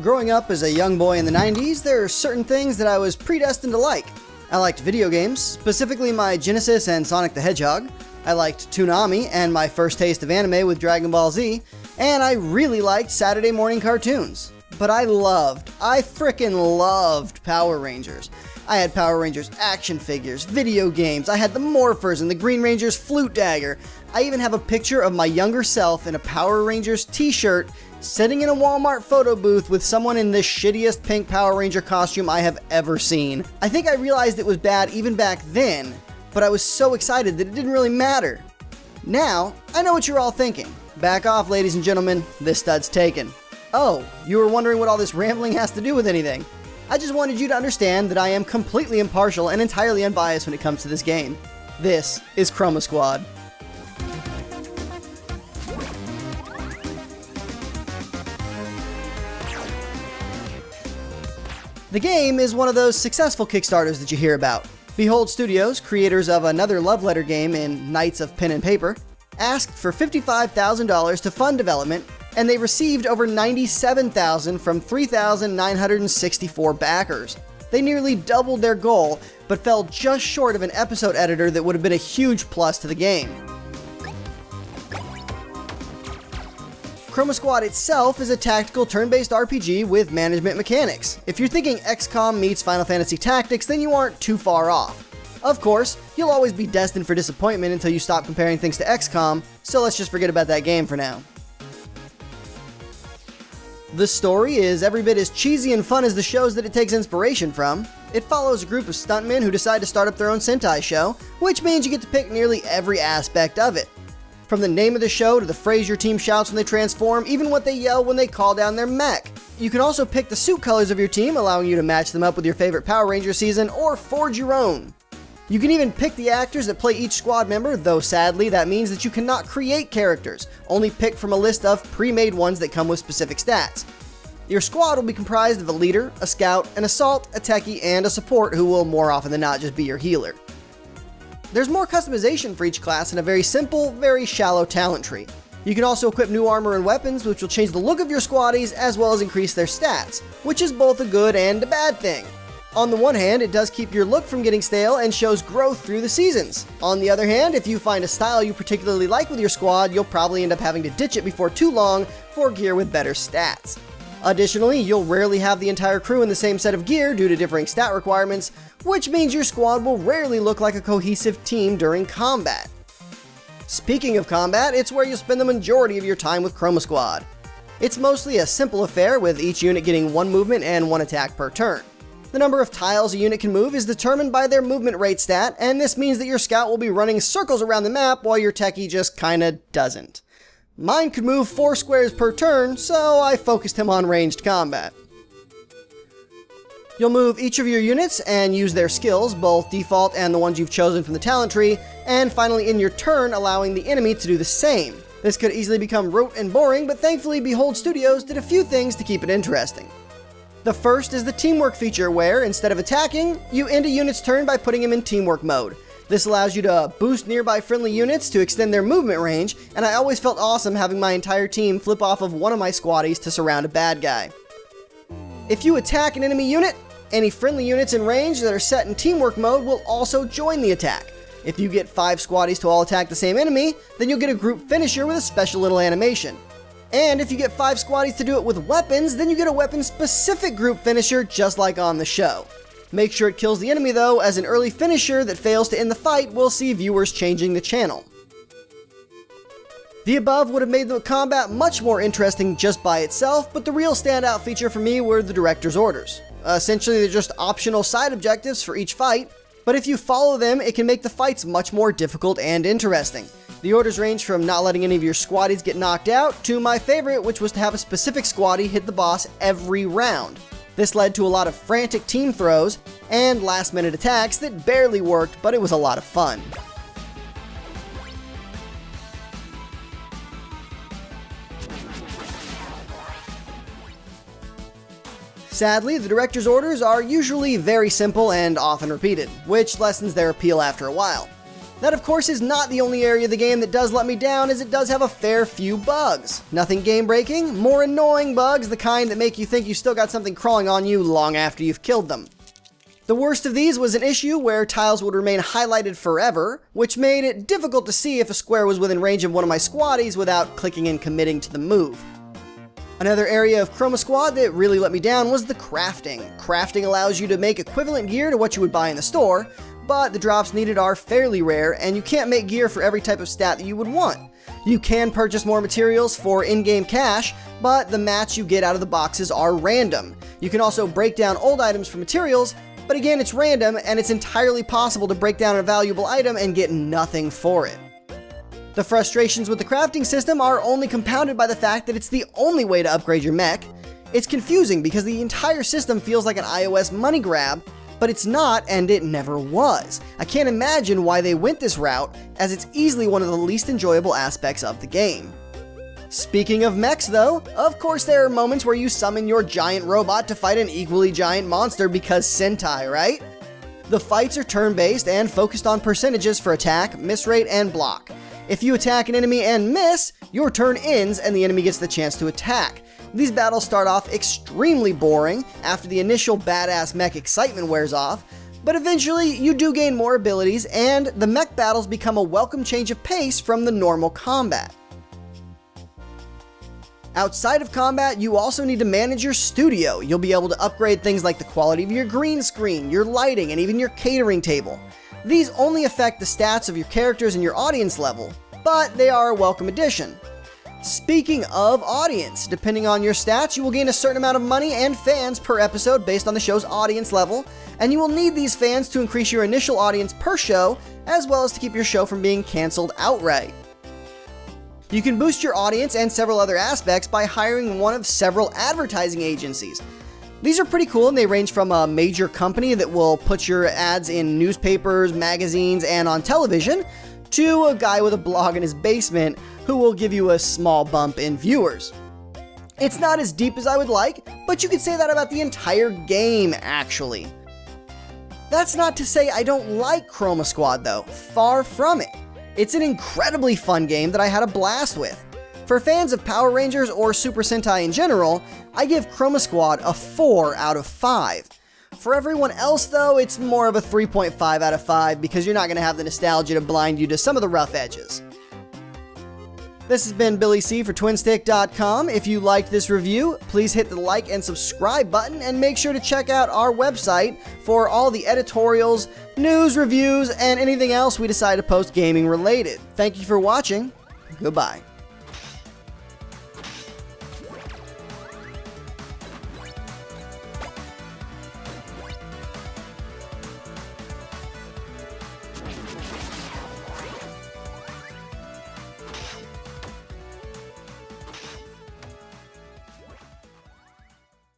Growing up as a young boy in the 90s, there are certain things that I was predestined to like. I liked video games, specifically my Genesis and Sonic the Hedgehog. I liked Toonami and my first taste of anime with Dragon Ball Z, and I really liked Saturday morning cartoons. But I frickin' loved Power Rangers. I had Power Rangers action figures, video games, I had the Morphers and the Green Ranger's flute dagger. I even have a picture of my younger self in a Power Rangers t-shirt sitting in a Walmart photo booth with someone in the shittiest pink Power Ranger costume I have ever seen. I think I realized it was bad even back then, but I was so excited that it didn't really matter. Now, I know what you're all thinking. Back off, ladies and gentlemen, this stud's taken. Oh, you were wondering what all this rambling has to do with anything. I just wanted you to understand that I am completely impartial and entirely unbiased when it comes to this game. This is Chroma Squad. The game is one of those successful Kickstarters that you hear about. Behold Studios, creators of another love letter game in Knights of Pen and Paper, asked for $55,000 to fund development, and they received over $97,000 from 3,964 backers. They nearly doubled their goal, but fell just short of an episode editor that would have been a huge plus to the game. Chroma Squad itself is a tactical turn-based RPG with management mechanics. If you're thinking XCOM meets Final Fantasy Tactics, then you aren't too far off. Of course, you'll always be destined for disappointment until you stop comparing things to XCOM, so let's just forget about that game for now. The story is every bit as cheesy and fun as the shows that it takes inspiration from. It follows a group of stuntmen who decide to start up their own Sentai show, which means you get to pick nearly every aspect of it. From the name of the show to the phrase your team shouts when they transform, even what they yell when they call down their mech. You can also pick the suit colors of your team, allowing you to match them up with your favorite Power Ranger season or forge your own. You can even pick the actors that play each squad member, though sadly that means that you cannot create characters, only pick from a list of pre-made ones that come with specific stats. Your squad will be comprised of a leader, a scout, an assault, a techie, and a support who will more often than not just be your healer. There's more customization for each class in a very simple, very shallow talent tree. You can also equip new armor and weapons, which will change the look of your squaddies as well as increase their stats, which is both a good and a bad thing. On the one hand, it does keep your look from getting stale and shows growth through the seasons. On the other hand, if you find a style you particularly like with your squad, you'll probably end up having to ditch it before too long for gear with better stats. Additionally, you'll rarely have the entire crew in the same set of gear due to differing stat requirements, which means your squad will rarely look like a cohesive team during combat. Speaking of combat, it's where you'll spend the majority of your time with Chroma Squad. It's mostly a simple affair, with each unit getting one movement and one attack per turn. The number of tiles a unit can move is determined by their movement rate stat, and this means that your scout will be running circles around the map while your techie just kinda doesn't. Mine could move 4 squares per turn, so I focused him on ranged combat. You'll move each of your units and use their skills, both default and the ones you've chosen from the talent tree, and finally in your turn allowing the enemy to do the same. This could easily become rote and boring, but thankfully Behold Studios did a few things to keep it interesting. The first is the teamwork feature where, instead of attacking, you end a unit's turn by putting him in teamwork mode. This allows you to boost nearby friendly units to extend their movement range, and I always felt awesome having my entire team flip off of one of my squaddies to surround a bad guy. If you attack an enemy unit, any friendly units in range that are set in teamwork mode will also join the attack. If you get 5 squaddies to all attack the same enemy, then you'll get a group finisher with a special little animation. And if you get 5 squaddies to do it with weapons, then you get a weapon-specific group finisher just like on the show. Make sure it kills the enemy though, as an early finisher that fails to end the fight will see viewers changing the channel. The above would have made the combat much more interesting just by itself, but the real standout feature for me were the director's orders. Essentially, they're just optional side objectives for each fight, but if you follow them, it can make the fights much more difficult and interesting. The orders range from not letting any of your squaddies get knocked out, to my favorite, which was to have a specific squaddie hit the boss every round. This led to a lot of frantic team throws and last-minute attacks that barely worked, but it was a lot of fun. Sadly, the director's orders are usually very simple and often repeated, which lessens their appeal after a while. That of course is not the only area of the game that does let me down, as it does have a fair few bugs. Nothing game breaking, more annoying bugs, the kind that make you think you still got something crawling on you long after you've killed them. The worst of these was an issue where tiles would remain highlighted forever, which made it difficult to see if a square was within range of one of my squaddies without clicking and committing to the move. Another area of Chroma Squad that really let me down was the crafting. Crafting allows you to make equivalent gear to what you would buy in the store, but the drops needed are fairly rare, and you can't make gear for every type of stat that you would want. You can purchase more materials for in-game cash, but the mats you get out of the boxes are random. You can also break down old items for materials, but again, it's random, and it's entirely possible to break down a valuable item and get nothing for it. The frustrations with the crafting system are only compounded by the fact that it's the only way to upgrade your mech. It's confusing because the entire system feels like an iOS money grab, but it's not, and it never was. I can't imagine why they went this route, as it's easily one of the least enjoyable aspects of the game. Speaking of mechs though, of course there are moments where you summon your giant robot to fight an equally giant monster because Sentai, right? The fights are turn-based and focused on percentages for attack, miss rate, and block. If you attack an enemy and miss, your turn ends and the enemy gets the chance to attack. These battles start off extremely boring after the initial badass mech excitement wears off, but eventually you do gain more abilities and the mech battles become a welcome change of pace from the normal combat. Outside of combat, you also need to manage your studio. You'll be able to upgrade things like the quality of your green screen, your lighting, and even your catering table. These only affect the stats of your characters and your audience level, but they are a welcome addition. Speaking of audience, depending on your stats, you will gain a certain amount of money and fans per episode based on the show's audience level, and you will need these fans to increase your initial audience per show, as well as to keep your show from being canceled outright. You can boost your audience and several other aspects by hiring one of several advertising agencies. These are pretty cool, and they range from a major company that will put your ads in newspapers, magazines, and on television, to a guy with a blog in his basement who will give you a small bump in viewers. It's not as deep as I would like, but you could say that about the entire game, actually. That's not to say I don't like Chroma Squad though, far from it. It's an incredibly fun game that I had a blast with. For fans of Power Rangers or Super Sentai in general, I give Chroma Squad a 4 out of 5. For everyone else though, it's more of a 3.5 out of 5 because you're not going to have the nostalgia to blind you to some of the rough edges. This has been Billy C for Twinstiq.com. If you liked this review, please hit the like and subscribe button, and make sure to check out our website for all the editorials, news, reviews, and anything else we decide to post gaming related. Thank you for watching. Goodbye.